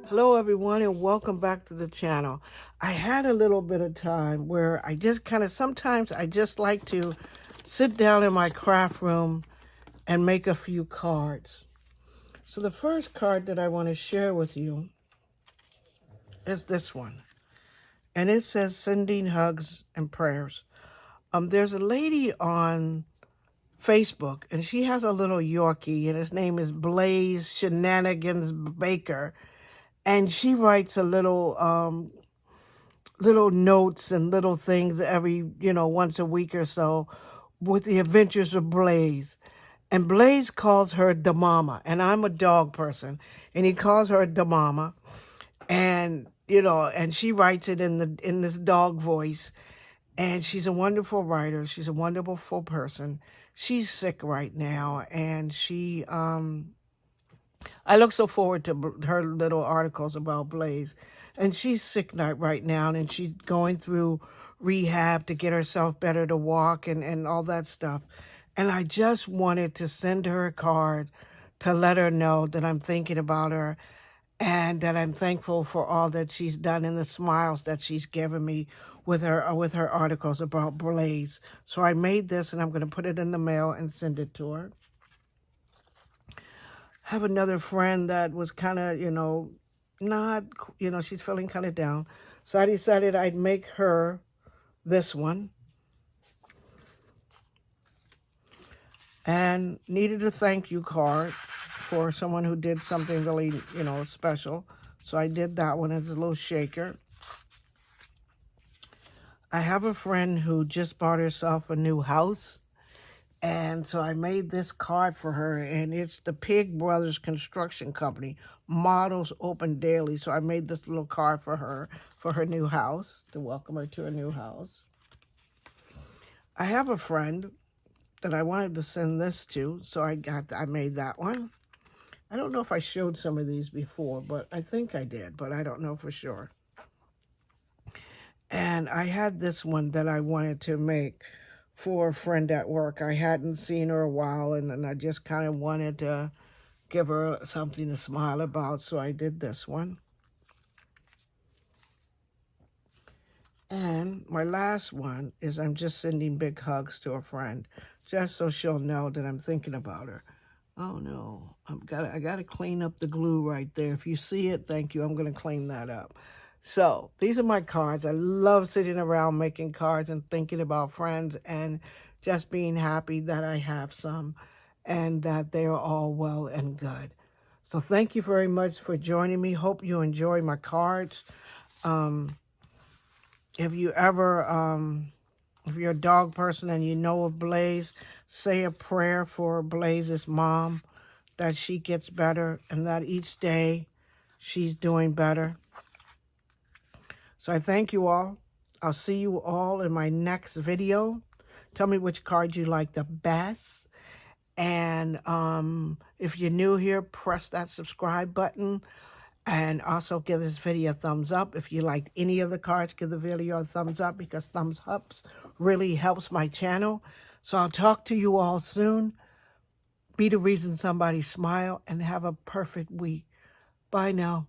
Hello everyone and welcome back to the channel. I had a little bit of time where I just sometimes I just like to sit down in my craft room and make a few cards. So the first card that I want to share with you is this one. And it says sending hugs and prayers. There's a lady on Facebook and she has a little Yorkie and his name is Blaze Shenanigans Baker. And she writes a little notes and little things every, once a week or so with the adventures of Blaze. And Blaze calls her the mama. And I'm a dog person. And he calls her the mama. And, and she writes it in this dog voice. And she's a wonderful writer. She's a wonderful person. She's sick right now. And I look so forward to her little articles about Blaze. And she's sick right now, and she's going through rehab to get herself better to walk and all that stuff. And I just wanted to send her a card to let her know that I'm thinking about her and that I'm thankful for all that she's done and the smiles that she's given me with her articles about Blaze. So I made this, and I'm going to put it in the mail and send it to her. Have another friend that was kind of, not, she's feeling kind of down. So I decided I'd make her this one. And needed a thank you card for someone who did something really, special. So I did that one. It's a little shaker. I have a friend who just bought herself a new house. And so I made this card for her, and it's the Pig Brothers Construction Company. Models open daily. So I made this little card for her new house, to welcome her to her new house. I have a friend that I wanted to send this to, so I made that one. I don't know if I showed some of these before, but I think I did, but I don't know for sure. And I had this one that I wanted to make for a friend at work. I hadn't seen her a while, and I just kind of wanted to give her something to smile about, so I did this one. And my last one is I'm just sending big hugs to a friend, just so she'll know that I'm thinking about her. Oh no, I gotta clean up the glue right there. If you see it, thank you. I'm gonna clean that up. So these are my cards. I love sitting around making cards and thinking about friends and just being happy that I have some and that they are all well and good. So thank you very much for joining me. Hope you enjoy my cards. If you ever, if you're a dog person and you know of Blaze, say a prayer for Blaze's mom, that she gets better and that each day she's doing better. So I thank you all. I'll see you all in my next video. Tell me which card you like the best. And if you're new here, press that subscribe button. And also give this video a thumbs up. If you liked any of the cards, give the video a thumbs up, because thumbs ups really helps my channel. So I'll talk to you all soon. Be the reason somebody smile, and have a perfect week. Bye now.